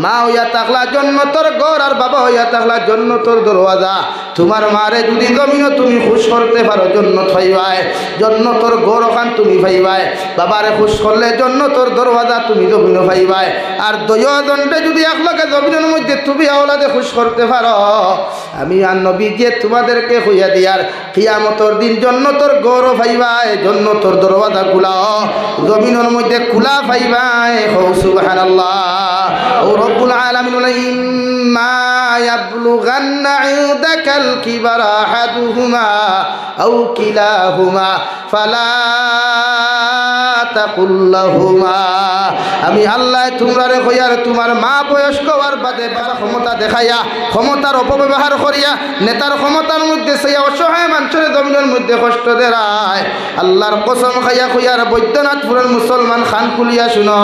মা হইয়া থাকলা জন্নতর ঘর আর বাবা হইয়া থাকলা জন্নতর দরওয়াজা। তোমার মারে যদি জমিনও তুমি খুশ করতে পারো জন্নত পাইবাই, জন্নতর ঘর ওখান তুমি পাইবাই। বাবারে খুশ করলে জন্নতর দরওয়াজা তুমি জমিনও পাইবাই। আর দয়জনটা যদি একলগে জমিনের মধ্যে তুমি আওলাদে খুশ করতে পারো, আমি আর নবী যে তোমাদেরকে হইয়া দিয়ার কিয়ামতর দিন জন্নতর ঘরও পাইবাই, জন্নতর দরওয়াজা খোলা জমিনের মধ্যে খোলা পাইবাই। সুবহানাল্লাহ। ও রব্বুল আলামিন বলেন ইম্মা ইয়াবলুগান্না ইনদাকাল কিবারা আহাদুহুমা আও কিলাহুমা ফালা তাকুল লাহুমা। আমি আল্লাহ তোমরারে কইয়ার তোমার মা বয়স্ক হওয়ার বাদে বাবা ক্ষমতা দেখাইয়া ক্ষমতার অপব্যবহার করিয়া নেতার ক্ষমতার মধ্যে সেই অসহায় মানুষের জমিনের মধ্যে কষ্ট দেয়। আল্লাহর কসম খাইয়া কইয়ার বৈদ্যনাথপুরের মুসলমান খান খুলিয়া শুনো,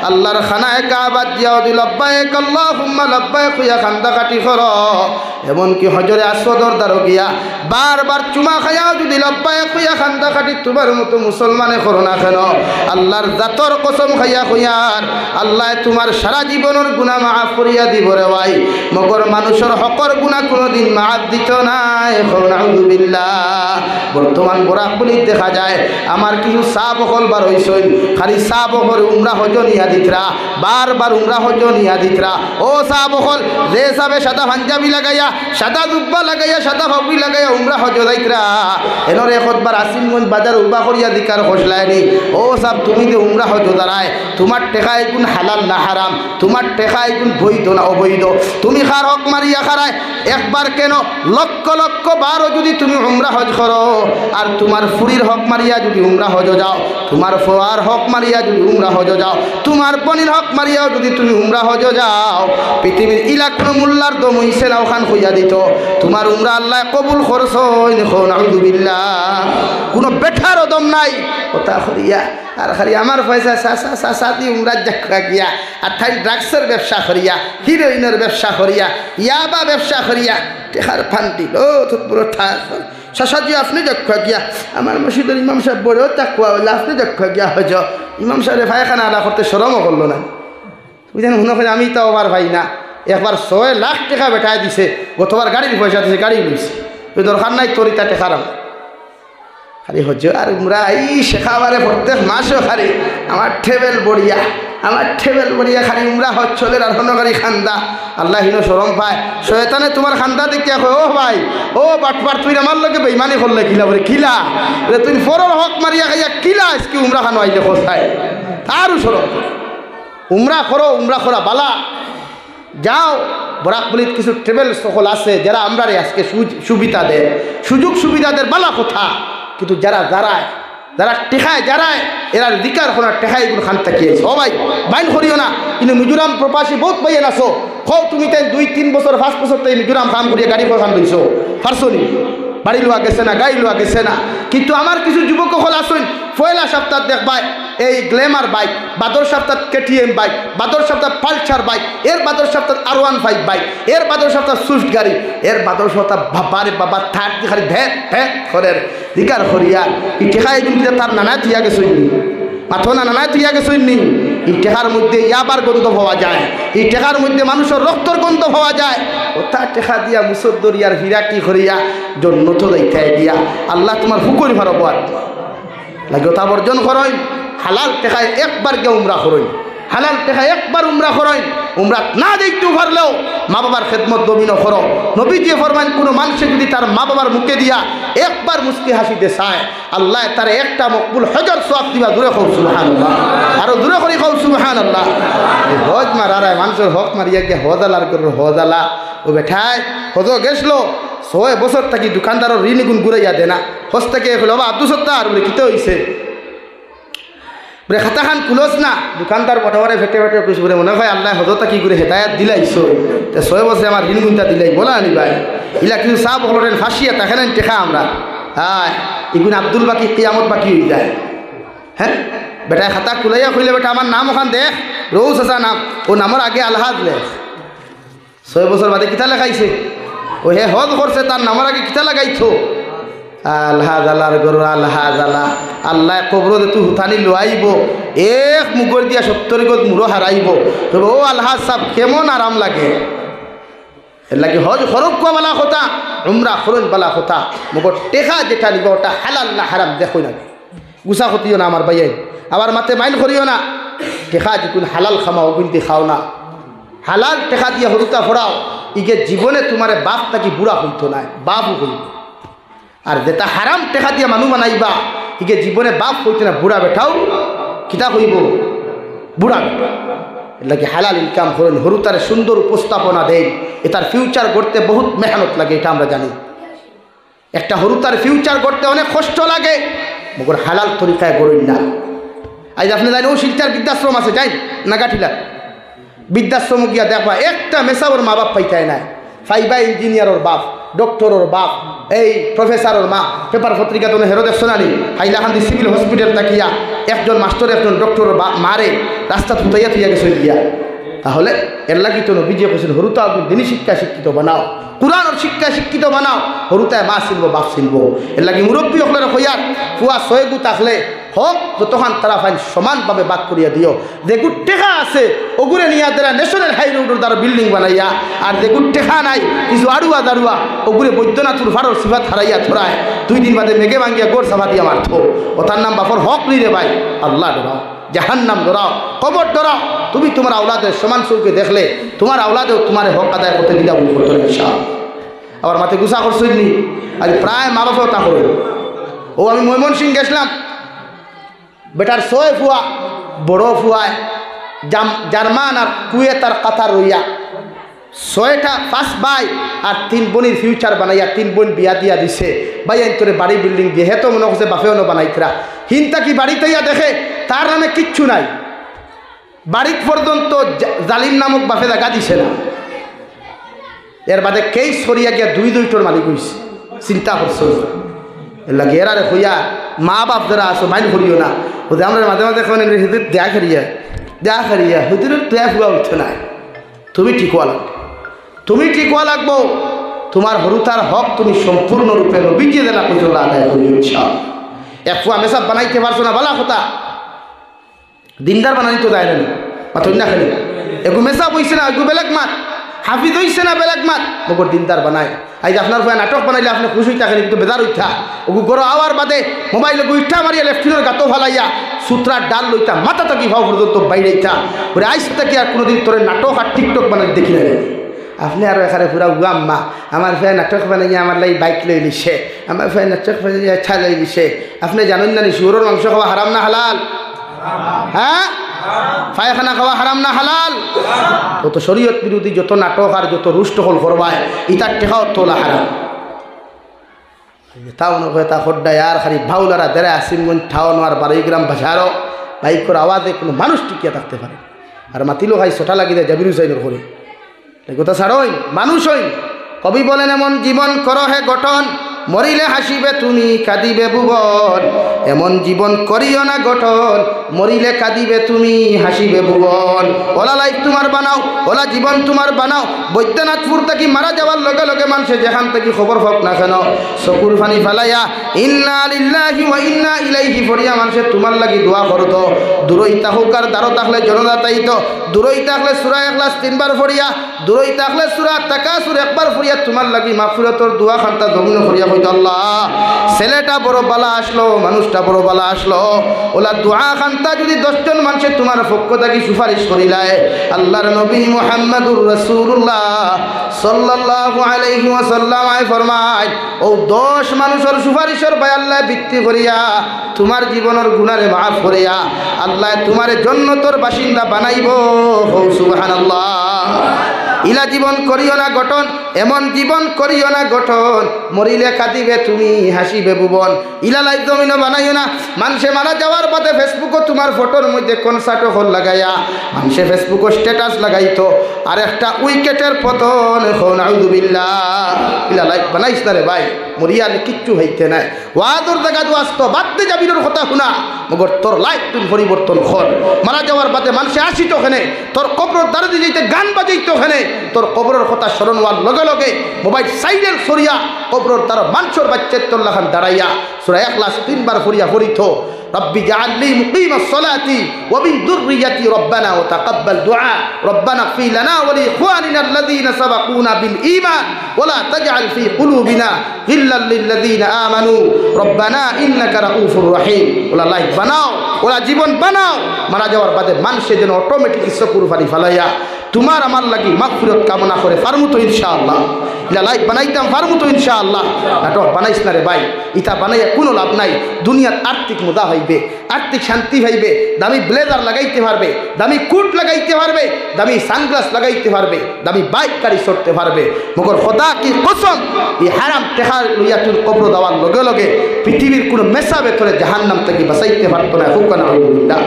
আল্লাহর খানায় কাবাত দিয়াও দি লব্বাইক আল্লাহুম্মা লব্বাইক কইয়া খান্দা কাটি করো। এমনকি হজরে আসওয়াদর দ্বারও গিয়া বারবার চুমা খাইয়াও যদি লব্বাইক কইয়া খান্দা কাটি তোমার মতো মুসলমানে করো না কেন? আল্লাহর জাতর কসম খাইয়া কইয়ার আল্লাহ তোমার সারা জীবনের গুনাহ মাফ করিয়া দিব রে ভাই, মগর মানুষের হকর গুনাহ কোনোদিন মাফ দিত না। নাউযুবিল্লাহ। বর্তমান বরাকবুলি দেখা যায় আমার কিছু চা বকল বার হইছেন, খালি চা বকল উমরা হজ নিয়া দিতরা, বারবার উমরা হজ নিয়া দিতরা। ও চা বকল যে সাবে সাদা পাঞ্জাবি লাগাইয়া সাদা জুব্বা লাগাইয়া সাদা ফাবি লাগাইয়া উমরা হজ যাইতরা, এনর একবার আসিমগঞ্জ বাজার উবা করিয়া দিকার খসলায়নি। ও সাব তুমি যে উমরা হজ দাঁড়ায় তোমার টেকায় কোন হালাল না হারাম, তোমার টেকায় কোন বৈধ না অবৈধ, তুমি খার হক মারিয়া খারায় একবার কেন লক্ষ লক্ষ বারও যদি তুমি উমরা হজ করো, আর তোমার ফুরির হক মারিয়া যদি উমরা হজ যাও, তোমার ফোয়ার হক মারিয়া যদি উমরা হজ যাও, তোমার পনির হক মারিয়াও যদি তুমি উমরা হজ যাও, পৃথিবীর ইলাকুন মোল্লার দম হইছে না ওখান হইয়া দিত তোমার উমরা আল্লাহ কবুল করছ। নাউযুবিল্লাহ। কোনো বেঠারও দম নাই কথা করিয়া আর খালি আমার পয়সা সাথী উমরাজ দেখা গিয়া আর ঠাই ড্রাগসের ব্যবসা করিয়া হিরোইনের ব্যবসা করিয়া ইয়াবা ব্যবসা করিয়া টেকার ফান্টি ও পুরো ঠাক শাসাজি আপনি দেখা গিয়া আমার মসজিদের ইমাম সাহেব বড় তাকুয়া হইলে আপনি দেখা গিয়া হজ ইমাম সাহেবের পায়খানা আদা করতে শরমও করলো না। বুঝলেন মনে করেন আমি তাও আবার ভাই না, একবার 6 লাখ টাকা বেটায় দিছে, গতবার গাড়ির পয়সা দিছে, গাড়ি লইছে, ওই দরকার নাই তরিতা টেকারাম খালি হজ আর উমরা এই শেখাবারে প্রত্যেক মাসও খালি আমার টেবেল বড়িয়া খালি উমরা হজ চলে আর হনগারি খান্দা আল্লাহ হিনো শরম পায়। শয়তানে তোমার খান্দা দেখিয়া কয় ও ভাই ও বাটপার তুই আমার লগে বেইমানি করলে কিলা বলে কিলা বলে তুই ফরর হক মারিয়া খাইয়া কিলা আজকে উমরা খানো আইলে কোথায় আরও সরম উমরা করা বালা যাও। বরাকবুলিত কিছু ট্রেভেল সকল আছে যারা আমরা আজকে সুবিধা দেয় সুযোগ সুবিধাদের বালা কথা, কিন্তু যারা টেকায় যারায় এরা দিকার করার টেকায় এগুলো খান তাকিয়েছে। ও ভাই বাইন করিও না, কিন্তু মিজোরাম প্রবাসী বহুত পাইয়েন আসো হও তুমি তাই 2-3 বছর 5 বছর তাই মিজোরাম কাম করিয়া গাড়ি খান লইছো পারছনি, বাড়ি লোয়া গেছে না গাড়ি লোয়া গেছে না। কিন্তু আমার কিছু যুবক হল আসুন পয়লা সপ্তাহ দেখবাই এই গ্ল্যামার বাইক, বাদর সপ্তাহ KTM বাইক, বাদর সপ্তাহ পালসার বাইক, এর বাদর সপ্তাহ R15 বাইক, এর বাদর সপ্তাহ সুইফট গাড়ি, এর বাদর সপ্তাহ বাবারে বাবা থার্ড খালি ভ্যাট করের দিকার করিয়া এই টেকায় কিন্তু তার নানা থিয়া গেছইনি মাথো নানা থিয়া গেছইনি। এই টেকার মধ্যে ইয়াবার গন্ধ পাওয়া যায়, এই টেকার মধ্যে মানুষের রক্তর গন্ধ পাওয়া যায়। ওটা টেকা দিয়া মুসদ্দরিয়ার হিরাকি করিয়া জন্নত যাইতে দিয়া আল্লাহ তোমার হুকুরি ভারব লাগে ওটা বর্জন করইন। হালাল টেকায় একবার গে উমরা করইন, হালাল টেকায় একবার উমরা করইন। উমরা না দেখতে পারলেও মা বাবার খেদমত দমিনও করো। নবী যে ফরমান কোনো মানুষে যদি তার মা বাবার মুখে দিয়া একবার মুস্কি হাসিতে চায় আল্লাহ তার একটা মকবুল হজর সওয়াব দিবা। দূরে কও সুবহানাল্লাহ, আরো দূরে করে কও সুবহানাল্লাহ। হজ মারারায় মানুষের হক মারিয়া গিয়ে হজালার করে হজালা ও বেঠায় হজ গেছলো 6 বছর থাকি দোকানদারের ঋণ গুণ ঘুরাইয়া দে না হজ থেকে হলো বা আব্দুল সত্তার বলে কিতে হইছে বলে খাতা খান কুলস না দোকানদার বটাবারে ফেটে কইস বলে মনে হয় আল্লাহ হজতা কি করে হেদায়াত দিলাইছো 6 বছরে আমার ঋণ গুণটা দিলাই বলা আনি ভাই ইলা কিছু সাপ হলেন ফাঁসিয়া তাকেন টেকা আমরা হ্যাঁ এগুন আব্দুল বাকি কিয়ামত বাকি হয়ে যায়। হ্যাঁ বেটায় খাতা কুলাইয়া খুলে বেটা আমার নাম ওখান দেখ রৌস আসা নাম ও নামের আগে আলহাজ লেখ 6 বছর বাদে কিতা লেখাইছে ও হে হজ করছে তার নামের আগে কিতা লাগাইছো আল্লাহ জালার গরু আল্লাহ জালা আল্লাহ কবর তুই হুথানি লোয়াইব এক মুগর দিয়া 70 গজ মুড়ো হারাইব তবে ও আল্লাহ সাহ কেমন আরাম লাগে এর লাগে হজ খরচ কোয়া বালা কথা উমরা খরচ বালা কথা মুগর টেকা যেটা নিব ওটা হালাল না হারাম দেখো না গুসা ক্ষতিও না আমার ভাইয়াই আবার মাতে মাইল করিও না টেকা যিকুন হালাল খামাও কিন্তু খাও না হালাল টেকা দিয়ে হরুতা ফোড়াও ইগে জীবনে তোমারে বাপ নাকি বুড়া হইতো না বাপও হইব আর যেটা হারাম টেকা দিয়ে মানুষ বানাইবা ইগে জীবনে বাপ হইতো না বুড়া বেঠাও কিতা হইব বুড়া বেটা এর লাগে হালাল ইনকাম করেন হরুতারে সুন্দর উপস্থাপনা দেন এটার ফিউচার গড়তে বহুত মেহনত লাগে এটা আমরা জানি একটা হরুতার ফিউচার গড়তে অনেক কষ্ট লাগে মগর হালাল তরিকায় গড়েন না আজ আপনি জানেন ও শিলচার বৃদ্ধাশ্রম আছে যাই নাগাঠিলা বৃদ্ধাশ্রম গিয়া দেখবা একটা মেসাওর মা বাপ পাইতায় নাই ফাইবা ইঞ্জিনিয়ারের বাপ ডক্টরের বাপ এই প্রফেসরের মা পেপার পত্রিকা তো হেরো দেখছো না হাইলাকান্দি সিভিল হসপিটাল তাকিয়া একজন মাস্টার একজন ডক্টরের বাপ মারে রাস্তা থুতাইয়া থুইয়া গেছে গিয়া তাহলে এর লাগি তো নবীজি কইছেন হরুতা দিনী শিক্ষা শিক্ষিত বানাও কুরআনের শিক্ষা শিক্ষিত বানাও হরুতায় মা চিনব বাপ চিনব এর লাগি মুরব্বী হকলের হইয়ার ফুয়া ছয়গু থাকলে হক যতক্ষণ তারা ফাইন সমানভাবে বাদ করিয়া দিও যেগুর টেকা আছে ওগুরে নিয়ে দ্বারা ন্যাশনাল হাই রোডের দ্বারা বিল্ডিং বানাইয়া আর যেগুর টেকা নাই কিছু আড়ুয়া দাড়ুয়া ওগুরে বৈদ্যনাথুর ভাড়ার সিফাত হারাইয়া থরায় 2 দিন বাদে মেঘে ভাঙ্গিয়া গোর সাফা দিয়া মারত ও তার নাম বাপর হক নিরে ভাই আল্লাহ ডরাও জাহান্নাম ডরাও কবর ডরাও তুমি তোমার আওলাদের সমান চৌকে দেখলে তোমার আওলাদেও তোমার হক আদায় করতে দিলা ভুল করতো ইনশাআল্লাহ আবার মাথে গুসা করছইনি আজ প্রায় মা বাবাও তা করে ও আমি ময়মনসিং গেছিলাম বেটার 6 ফুয়া বড় ফুয়ায় জার্মান আর কুয়েত আর কাতার রইয়া 6টা 5 ভাই আর 3 বোনের ফিউচার বানাইয়া 3 বোন বিয়া দিয়া দিছে ভাই তোরে বাড়ি বিল্ডিং দিয়ে হেতো মনে হচ্ছে বাপেও না বানাইতরা হিনতা কি বাড়িতে ইয়া দেখে তার নামে কিচ্ছু নাই বাড়ি পর্যন্ত জালিম নামক বাপে জায়গা দিছে না এর বাদে কেস সরিয়া গিয়া 2-2টোর মালিক হইছে চিন্তা করছো এর লাগে এরারে হইয়া মা বাপ যারা আসো মাইল করিও না ওদের আমরা মাঝে মাঝে এখন হুদুর দেয়া খারিয়া হুদুরের দেয়া ফুয়া উঠছে না তুমি ঠিক হওয়া লাগবে তুমি ঠিক হওয়া লাগবো তোমার হরুতার হক তুমি সম্পূর্ণরূপে বিজিয়ে দেনা পর্যন্ত আদায় করি এক ফুয়া মেসাব বানাইতে পারছো না বালা কথা দিনদার বানানি তো যায় না মাত্র না খালি এগু মেসাব হইছে না এগু বেলেগ মাত হাফিজ হইছে না বেলেগ মাত মগর দিনদার বানায় আজ আপনার ফুয়া নাটক বানাইলে আপনি খুশি থাকেন কিন্তু বেদার উঠা ওগু গড় আওয়ার বাদে মোবাইলে উঠা মারিয়া লেফটিনের গাতো ফালাইয়া সূত্রার ডাল লইতা মাথা থাকি ভাও পর্যন্ত বাইরে ইটা ওরে আইস থাকি আর কোনোদিন তোর নাটক আর টিকটক বানাই দেখি না আপনি আরও এখানে পুরা উগাম্মা আমার ফের নাটক বানাইয়া আমার লাই বাইক লই লিছে আমার ফের নাটক বানাইয়া ছা লই লিছে আপনি জানেন না শুয়োরের মাংস খাওয়া হারাম না হালাল হ্যাঁ পায়খানা খাওয়া হারাম না হালাল যত শরীয়ত বিরোধী যত নাটক আর যত রুষ্ট হল করবায় ইটার টেকাও তোলা হারাম তাও নয় তা খড্ডায় আর খালি ভাউলারা দেড়ে আসিমগঞ্জ ঠাওয়ানো আর 12 গ্রাম ভাষারও বাইকের আওয়াজে কোনো মানুষ টিকিয়ে থাকতে পারে আর মাতিলো ভাই ছোটা লাগি দেয় জাবির হুসাইনের করে কথা ছাড়ই মানুষ হই কবি বলেন এমন জীবন করো হে গঠন মরিলে হাসিবে তুমি কাঁদিবে ভুবন এমন জীবন করিও না গঠন মরিলে কাঁদিবে তুমি হাসিবে ভুবন ওলা লাইফ তোমার বানাও ওলা জীবন তোমার বানাও বৈদ্যনাথপুর থেকে মারা যাওয়ার লগে লগে মানুষে যেখান থেকে খবর হোক না কেন চকুর ফানি ফেলাইয়া ইন্না লিল্লাহি ওয়া ইন্না ইলাইহি ফরিয়া মানুষে তোমার লাগি দোয়া করতো দূরই তাহুক আর দারো থাকলে জনতা তাইত দূরই থাকলে সূরা ইখলাস 3 বার ফরিয়া দূরই থাকলে সূরা তাকাসুর 1 বার ফরিয়া তোমার লাগি মাগফিরাতর দোয়া খান্তা জমিন ফরিয়া কইতো আল্লাহ ছেলেটা বড় বালা আসলো মানুষটা বড় বালা আসলো ওলা দোয়া খান্তা যদি 10 জন মানুষে তোমার পক্ষ থেকে সুপারিশ করিলায় আল্লাহর নবী মুহাম্মদুর রাসূলুল্লাহ সাল্লাল্লাহু আলাইহি ওয়াসাল্লাম আই ফরমায় ও 10 মানুষের সুপারিশের ভাই আল্লাহ ভিত্তি করিয়া তোমার জীবনের গুনারে মাফ করিয়া আল্লাহ তোমার জান্নাতের বাসিন্দা বানাইবো সুবহানাল্লাহ ইলা জীবন করিও না গঠন এমন জীবন করিও না গঠন মরিলে কাঁদিবে তুমি হাসিবে ভুবন ইলা লাইফ জমিন বানাইও না মানুষে মারা যাওয়ার পথে ফেসবুকও তোমার ফটোর মধ্যে কনসার্ট হল লাগাইয়া মানুষে ফেসবুকও স্ট্যাটাস লাগাইতো আর একটা উইকেটের পতন এখন আউযুবিল্লাহ ইলা লাইফ বানাইস না রে ভাই মরিয়ালে কিচ্ছু হইতে নাই ওয়াদর জায়গা দুয়াস্ত বাদতে যাবিনোর কথা শুনা মগর তোর লাইফ তুই পরিবর্তন কর মারা যাওয়ার বাদে মানুষে আসিত ওখানে তোর কবরের দ্বারে যাইতে গান বাজাইতো ওখানে তোর কবরের কথা স্মরণ হওয়ার লগে লগে মোবাইল সাইডের সরিয়া কবরের দ্বার মানুষের বাচ্চার তোল্লাখান দাঁড়াইয়া সূরা ইখলাস 3 বার ফরিয়া ফরিত رب اجعلني مقيم الصلاة ومن ذريتي ربنا وتقبل دعاء ربنا اغفر لنا ولإخواننا الذين سبقونا بالإيمان ولا تجعل في قلوبنا غلا للذين آمنوا ربنا إنك رؤوف رحيم ولا الله বানাও ওলা জীবন বানাও মারা যাওয়ার বাদে মানুষের যেন অটোমেটিক ইচ্ছাকুর ফারি ফালাইয়া তোমার আমার লাগি মাগফিরাত কামনা করে পারমু তো ইনশাআল্লাহ ইলা লাইফ বানাইতাম পারমু তো ইনশাআল্লাহ নাটক বানাইস না রে ভাই ইটা বানাইয়া কোনো লাভ নাই দুনিয়ার আর্থিক মুদা হইবে আর্থিক শান্তি হইবে দামি ব্লেজার লাগাইতে পারবে দামি কোট লাগাইতে পারবে দামি সানগ্লাস লাগাইতে পারবে দামি বাইক গাড়ি চড়তে পারবে মগর খোদা কি কসম এই হারাম টেকা লইয়া তুই কবর দেওয়ার লগে লগে পৃথিবীর কোনো মেসা ভেতরে জাহান্নাম থেকে বাঁচাইতে পারতো না হুক না আলহামদুলিল্লাহ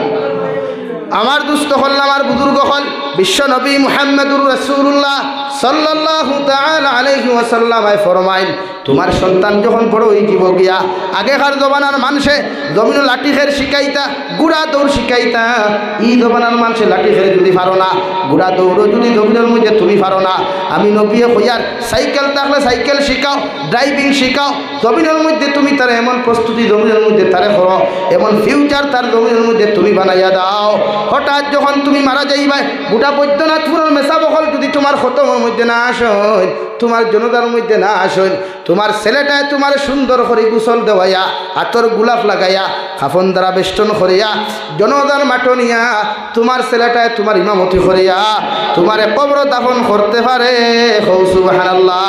আমার দুস্থ হল আমার বুজুর্গ হল বিশ্ব নবী মুহাম্মদুর রাসূলুল্লাহ সাল্লাল্লাহু তাআলা আলাইহি ওয়াসাল্লাম ফরমাইন তোমার সন্তান যখন বড় হয়ে যাব গিয়া আগেকার জমানার মানুষে জমিন লাঠি খের শিখাইতা গুড়া দৌড় শিখাইতা এই জমানার মানুষে লাঠি খের যদি পারো না গুড়া দৌড় যদি জমিনের মধ্যে তুমি পারো না আমি নবী হইয়ার সাইকেল থাকলে সাইকেল শিখাও ড্রাইভিং শিখাও জমিনের মধ্যে তুমি তার এমন প্রস্তুতি জমিনের মধ্যে তারে করো এমন ফিউচার তার জমিনের মধ্যে তুমি বানাইয়া দাও হঠাৎ যখন তুমি মারা যাইবা গোটা বৈদ্যনাথপুরের মেসা বহল যদি তোমার খতমের মধ্যে না আসেন তোমার জনতার মধ্যে না আসেন তোমার ছেলেটায় তোমার সুন্দর করে গোসল দেওয়াইয়া হাতর গোলাপ লাগাইয়া কাফন দ্বারা বেষ্টন করিয়া জনতার মাটনিয়া তোমার ছেলেটায় তোমার ইমামতি করিয়া তোমার কবর দাফন করতে পারে সুবহানাল্লাহ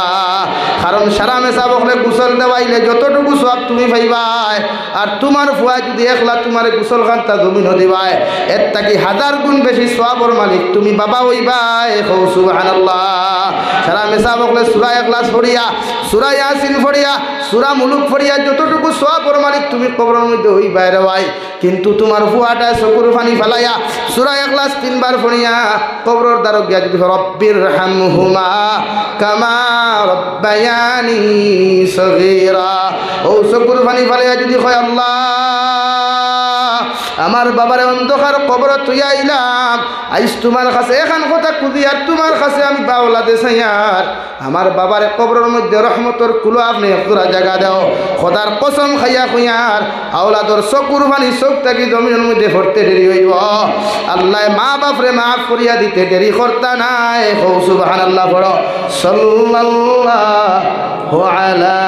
কারণ সারা মেসা বকলে গোসল দেওয়াইলে যতটুকু সব তুমি পাইবাই আর তোমার ফুয়া যদি একলা তোমার গোসল খান্তা জমিন দিবাই এর তাকি 1000 গুণ বেশি সওয়াবের মালিক তুমি বাবা হইবাই সুবহানাল্লাহ সারা মেসা বকলে সূরা ইখলাস পড়িয়া সূরা ইয়াসিন পড়িয়া সূরা মুলুক পড়িয়া যতটুকু সওয়াবের মালিক তুমি কবরের মধ্যে হইবাই রে ভাই কিন্তু তোমার ফুয়াটা চকুর পানি ফেলাইয়া সূরা ইখলাস 3 বার পড়িয়া কবরের দ্বার গিয়া যদি রব্বির হামহুমা কামা রব্বায়ানি সগীরা ও চকুর পানি ফেলাইয়া যদি কয় আল্লাহ আমার বাবার অন্ধকার কবর তুই আইলাম আইস তোমার কাছে এখন কথা খুঁজি আর তোমার কাছে আমি বাউলা দেশাই আর আমার বাবার কবরের মধ্যে রহমতর কুলো আপনি একজোড়া জায়গা দাও খোদার কসম খাইয়া খুঁয়ার আওলাদর চকুর পানি চোখ থাকি জমিনের মধ্যে ভরতে দেরি হইব আল্লাহ মা বাপরে মাফ করিয়া দিতে দেরি করতা নাই সুবহানাল্লাহ পড়ো সাল্লাল্লাহু আলা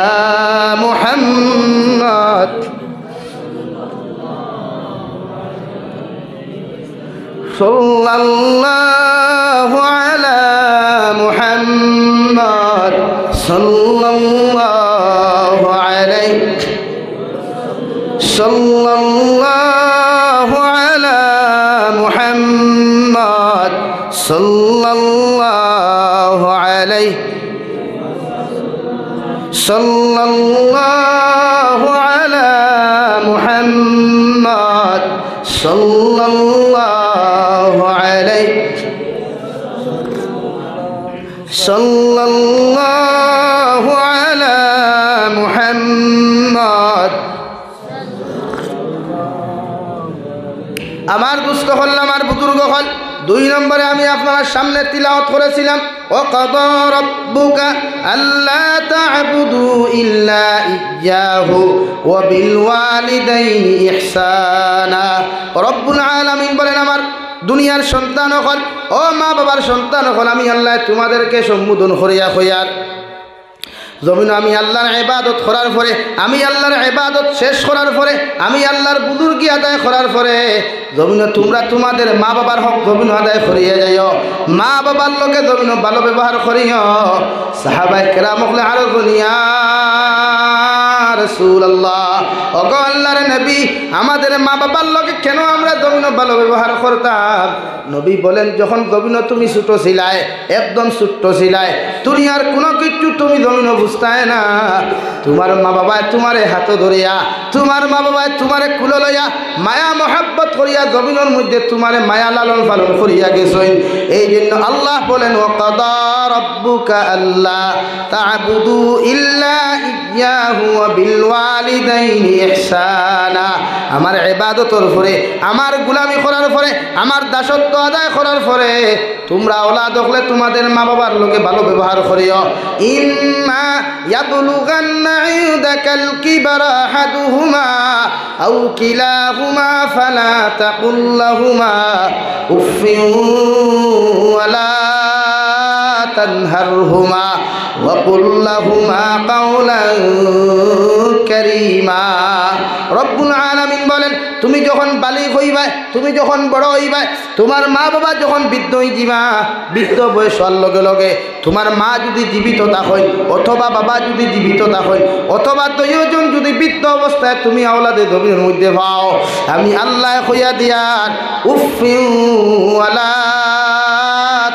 মুহাম্মদ সাল্লাল্লাহু আলা মুহাম্মদ সাল্লাল্লাহু আলাইহি সাল্লাল্লাহু আলা মুহাম্মদ সাল্লাল্লাহু আলাইহি সাল্লাল্লাহু আলা মুহাম্মদ সাল্লাল্লাহু আলাইহি সাল্লাল্লাহু আলা মুহাম্মদ আমার দুস্থ হল আমার বুজুর্গ হল 2 নম্বরে আমি আপনার সামনে তিলাওয়াত করেছিলাম ও কাদা রাব্বুকা আল্লা তা'বুদু ইল্লা ইয়্যাহু ওয়া বিল ওয়ালিদাইনি ইহসানা রব্বুল আলামিন বলেন আমার দুনিয়ার সন্তান হল ও মা বাবার সন্তান হল আমি আল্লাহ তোমাদেরকে সম্বোধন করিয়া কইয়ার জমিন আমি আল্লাহর ইবাদত করার পরে আমি আল্লাহর ইবাদত শেষ করার পরে আমি আল্লাহর বুজুর্গি আদায় করার পরে জমিন তোমরা তোমাদের মা বাবার হক জমিন আদায় করিয়া যাইও মা বাবার লোকে জমিন ভালো ব্যবহার করিও সাহাবায়ে কেরাম হলে আরো দুনিয়া রাসূলুল্লাহ, ওগো আল্লাহর নবী, আমাদের মা বাবার লগে কেন আমরা জমিন ভালো ব্যবহার করতাম? নবী বলেন, যখন জমিন তুমি ছোট ছিলায়, একদম ছোট্ট ছিলায়, দুনিয়ার কোনো কিছু তুমি জমিন বুঝতায় না। তোমার মা বাবায় তোমারে হাত ধরিয়া, তোমার মা বাবায় তোমারে কুলো লইয়া মায়া মহাব্বত করিয়া জমিনের মধ্যে তোমারে মায়া লালন পালন করিয়া গেছেন। এই জন্য আল্লাহ বলেন, ওয়াকাদা রাব্বুকা আল্লা তা'বুদু ইল্লা ইয়াহু ওয়া বিল ওয়ালিদাইনি ইহসানা। আমার ইবাদতের পরে, আমার গোলামি করার পরে, আমার দাসত্ব আদায় করার পরে তোমরা ওলাদ হলে তোমাদের মা বাবার লোকে ভালো ব্যবহার করিও। ইম্মা ইয়াবলুগান্না ইনদাকাল কিবারা আহাদুহুমা আও কিলাহুমা ফালা তাকুল লাহুমা উফিন ওয়ালা তানহারহুমা ওয়া কুল লাহুমা কাওলান কারীমা। রব্বুল আলামিন বলেন, তুমি যখন বালিগ হইবা, তুমি যখন বড় হইবা, তোমার মা বাবা যখন বৃদ্ধ হয়ে যাবা, বৃদ্ধ বয়স হওয়ার লগে লগে তোমার মা যদি জীবিত থাকেন অথবা বাবা যদি জীবিত থাকেন অথবা দুইজন যদি বৃদ্ধ অবস্থায় তুমি আওলাদে জমিনের মধ্যে পাও, আমি আল্লাহ কইয়া দিয়ার উফিউ ওয়ালা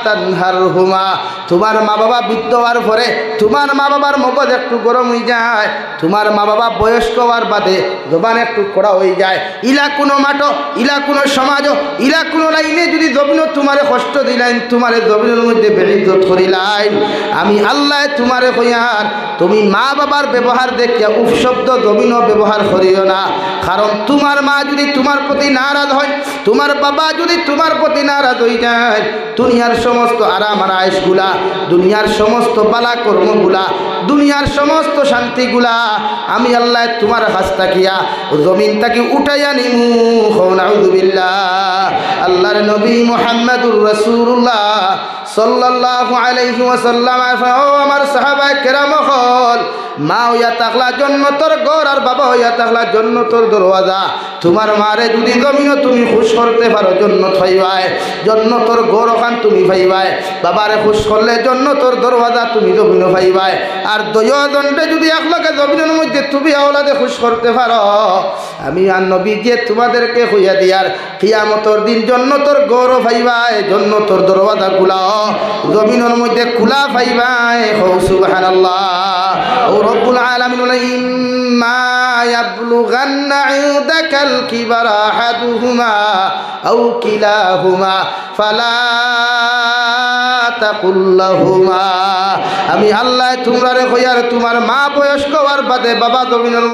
তানহারহুমা। তোমার মা বাবা বৃদ্ধ হওয়ার পরে তোমার মা বাবার মগজ একটু গরম হয়ে যায়, তোমার মা বাবা বয়স্ক হওয়ার বাদে জবান একটু কড়া হয়ে যায়। ইলা কোনো মাঠো, ইলা কোনো সমাজও, ইলা কোনো লাইনে যদি জমিন তোমারে কষ্ট দিলাইন, তোমারে জমিনের মধ্যে বেড়িত করিলাইন, আমি আল্লাহ তোমারে কইয়ার তুমি মা বাবার ব্যবহার দেখিয়া উফ শব্দ জমিনও ব্যবহার করিও না। কারণ তোমার মা যদি তোমার প্রতি নারাজ হয়, তোমার বাবা যদি তোমার প্রতি নারাজ হয়ে যায়, দুনিয়ার সমস্ত আরাম আর আয়েশগুলা, দুনিয়ার সমস্ত বালা কর্মগুলা, দুনিয়ার সমস্ত শান্তিগুলা আমি আল্লাহ তোমার কাছ থাকিয়া জমিন থাকি উঠাইয়া নিমু। নাউযু বিল্লাহ। আল্লাহর নবী মুহাম্মদুর রাসূলুল্লাহ সাল্লাল্লাহু আলাইহি ওয়াসাল্লাম, ও আমার সাহাবায়ে কেরাম হল, মা হইয়া থাকলা জন্নতর ঘর আর বাবা হইয়া থাকলা জন্নতর দরওয়াজা। তোমার মারে যদি জমিন তুমি খুশ করতে পারো জন্নত হইবাই, জন্নতর ঘর ওখান তুমি পাইবাই। বাবারে খুশ করলে জন্নতর দরওয়াজা তুমি জমিন পাইবাই। আর দুইজনকে যদি একলগে জমিনের মধ্যে তুমি আওলাদে খুশ করতে পারো, আমি আর নবী যে তোমাদেরকে হইয়া দিয়ার কিয়ামতের দিন জন্নতর ঘর পাইবাই, জন্নতর দরওয়াজা খোলা জমিনের মধ্যে খোলা পাইবাই। সুবহানাল্লাহ। ও রব্বুল আলামিন বলেন, ইম্মা ইয়াবলুগান্না ইনদাকাল কিবারা আহাদুহুমা আও কিলাহুমা ফালা তাকুল লাহুমা। আমি আল্লাহ তোমরা রে কইয়ার তোমার মা বয়স্ক হওয়ার বাদে বাবা জমিনের